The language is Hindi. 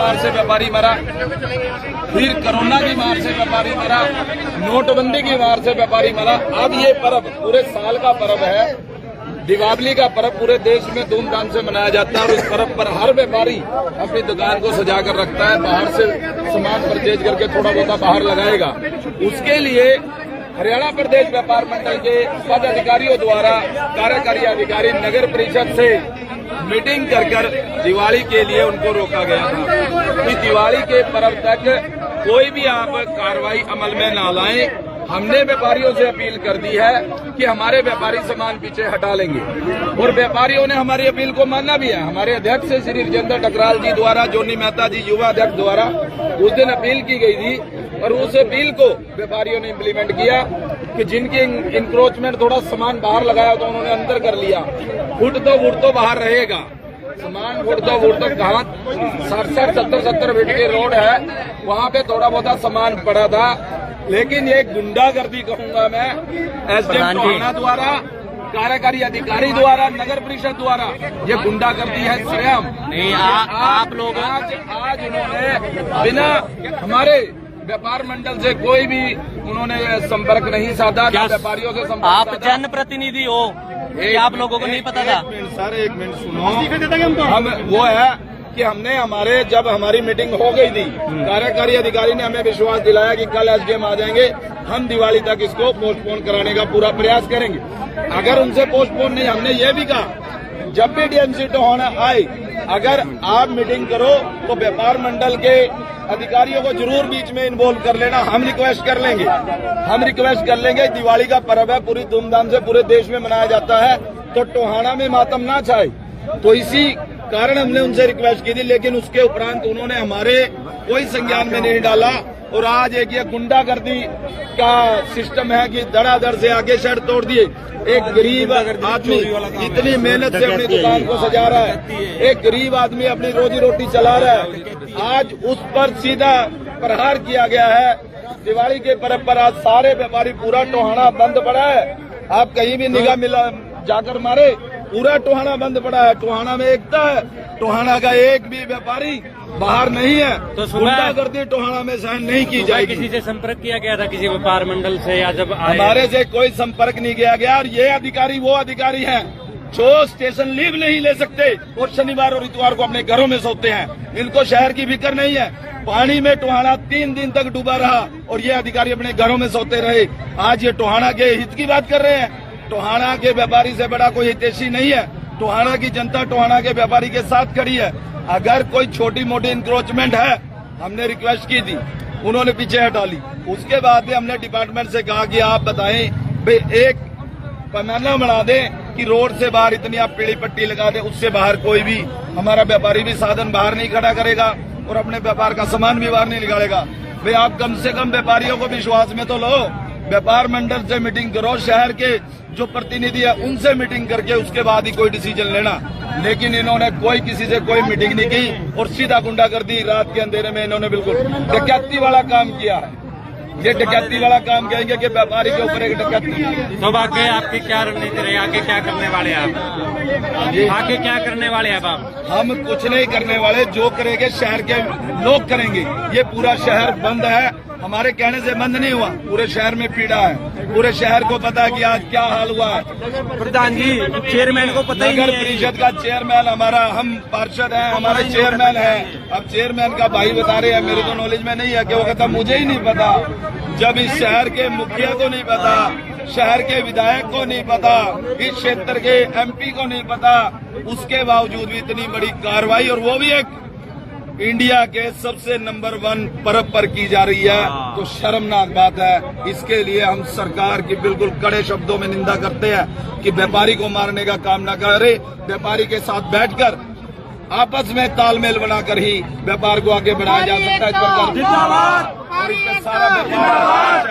मार से व्यापारी मरा, फिर कोरोना की मार से व्यापारी मरा, नोटबंदी की मार से व्यापारी मरा। अब ये पर्व पूरे साल का पर्व है, दीपावली का पर्व पूरे देश में धूमधाम से मनाया जाता है और इस पर्व पर हर व्यापारी अपनी दुकान को सजा कर रखता है, बाहर से सामान परचेज करके थोड़ा बहुत बाहर लगाएगा। उसके लिए हरियाणा प्रदेश व्यापार मंडल के पद अधिकारियों द्वारा कार्यकारी अधिकारी नगर परिषद से मीटिंग कर दिवाली के लिए उनको रोका गया था कि दिवाली के पर्व तक कोई भी आप कार्रवाई अमल में न लाएं। हमने व्यापारियों से अपील कर दी है कि हमारे व्यापारी सामान पीछे हटा लेंगे और व्यापारियों ने हमारी अपील को माना भी है। हमारे अध्यक्ष श्री राजेंद्र टकराल जी द्वारा, जोनी मेहता जी युवा अध्यक्ष द्वारा उस दिन अपील की गई थी और उस अपील को व्यापारियों ने इम्प्लीमेंट किया कि जिनकी इंक्रोचमेंट थोड़ा सामान बाहर लगाया तो उन्होंने अंदर कर लिया। फुट तो बाहर रहेगा सामान, फुट तो कहाँ 60 70 फीट की रोड है, वहाँ पे थोड़ा बहुत सामान पड़ा था। लेकिन ये गुंडागर्दी कहूंगा मैं, एसडीएम टोहाना द्वारा, कार्यकारी अधिकारी द्वारा, नगर परिषद द्वारा ये गुंडागर्दी है स्वयं। नहीं, आप लोग आज उन्होंने बिना हमारे व्यापार मंडल से कोई भी उन्होंने संपर्क नहीं साधा, व्यापारियों से संपर्क। आप जनप्रतिनिधि हो, आप लोगों को नहीं पता था? सर एक मिनट सुनो, हम वो है कि हमने जब हमारी मीटिंग हो गई थी, कार्यकारी अधिकारी ने हमें विश्वास दिलाया कि कल एसडीएम आ जाएंगे, हम दिवाली तक इसको पोस्टपोन कराने का पूरा प्रयास करेंगे। अगर उनसे पोस्टपोन नहीं, हमने ये भी कहा जब भी डीएमसी टोहाना आए, अगर आप मीटिंग करो तो व्यापार मंडल के अधिकारियों को जरूर बीच में इन्वॉल्व कर लेना। हम रिक्वेस्ट कर लेंगे। दिवाली का पर्व है, पूरी धूमधाम से पूरे देश में मनाया जाता है, तो टोहाना में मातम ना छाए, तो इसी कारण हमने उनसे रिक्वेस्ट की थी। लेकिन उसके उपरांत उन्होंने हमारे कोई संज्ञान में नहीं डाला और आज एक ये गुंडागर्दी का सिस्टम है कि धड़ाधड़ से आगे शर्त तोड़ दिए। एक गरीब आदमी इतनी मेहनत से अपनी दुकान को सजा रहा है, एक गरीब आदमी अपनी रोजी रोटी चला रहा है, आज उस पर सीधा प्रहार किया गया है। दिवाली के पर्व पर आज सारे व्यापारी, पूरा टोहाना बंद पड़ा है। आप कहीं भी निगाह मिला जाकर मारे, पूरा टोहाना बंद पड़ा है। टोहाना में एकता है, टोहाना का एक भी व्यापारी बाहर नहीं है, तो गुंडागर्दी टोहाना में सहन नहीं की जाएगी। किसी से संपर्क किया गया था, किसी व्यापार मंडल से, या जब हमारे से कोई संपर्क नहीं किया गया। और ये अधिकारी वो अधिकारी हैं जो स्टेशन लीव नहीं ले सकते और शनिवार और इतवार को अपने घरों में सोते हैं। इनको शहर की फिक्र नहीं है। पानी में टोहाना 3 दिन तक डूबा रहा और ये अधिकारी अपने घरों में सोते रहे। आज ये टोहाना के हित की बात कर रहे हैं। टोहाना के व्यापारी से बड़ा कोई हितैषी नहीं है। टोहाना की जनता टोहाना के व्यापारी के साथ खड़ी है। अगर कोई छोटी मोटी इंक्रोचमेंट है, हमने रिक्वेस्ट की थी, उन्होंने पीछे हटा ली। उसके बाद में हमने डिपार्टमेंट से कहा कि आप बताएं भाई, एक पैमाना बना दें कि रोड से बाहर इतनी आप पीली पट्टी लगा दें, उससे बाहर कोई भी हमारा व्यापारी भी साधन बाहर नहीं खड़ा करेगा और अपने व्यापार का सामान भी बाहर नहीं निकालेगा। भाई आप कम से कम व्यापारियों को विश्वास में तो लो। व्यापार मंडल से मीटिंग करो, शहर के जो प्रतिनिधि है उनसे मीटिंग करके उसके बाद ही कोई डिसीजन लेना। लेकिन इन्होंने कोई किसी से कोई मीटिंग नहीं की और सीधा गुंडागर्दी, रात के अंधेरे में इन्होंने बिल्कुल डकैती वाला काम किया है। ये डकैती वाला काम कहेंगे कि व्यापारी के ऊपर एक डकैती। तो आगे आपकी क्या रणनीति रही, आगे क्या करने वाले आप? आगे क्या करने वाले हैं आप? हम कुछ नहीं करने वाले, जो करेंगे शहर के लोग करेंगे। ये पूरा शहर बंद है, हमारे कहने से बंद नहीं हुआ, पूरे शहर में पीड़ा है। पूरे शहर को पता है कि आज क्या हाल हुआ है। प्रधान जी, चेयरमैन को पता ही नहीं है। नगर परिषद का चेयरमैन हमारा, हम पार्षद हैं, हमारे चेयरमैन हैं। अब चेयरमैन का भाई बता रहे हैं, मेरे तो नॉलेज में नहीं है कि वो कहता मुझे ही नहीं पता। जब इस शहर के मुखिया को नहीं पता, शहर के विधायक को नहीं पता, इस क्षेत्र के एमपी को नहीं पता, उसके बावजूद भी इतनी बड़ी कार्रवाई, और वो भी एक इंडिया के सबसे नंबर 1 पर्व पर की जा रही है, तो शर्मनाक बात है। इसके लिए हम सरकार की बिल्कुल कड़े शब्दों में निंदा करते हैं कि व्यापारी को मारने का काम न करे। व्यापारी के साथ बैठकर आपस में तालमेल बनाकर ही व्यापार को आगे बढ़ाया जा सकता है। इस पर सारा व्यापार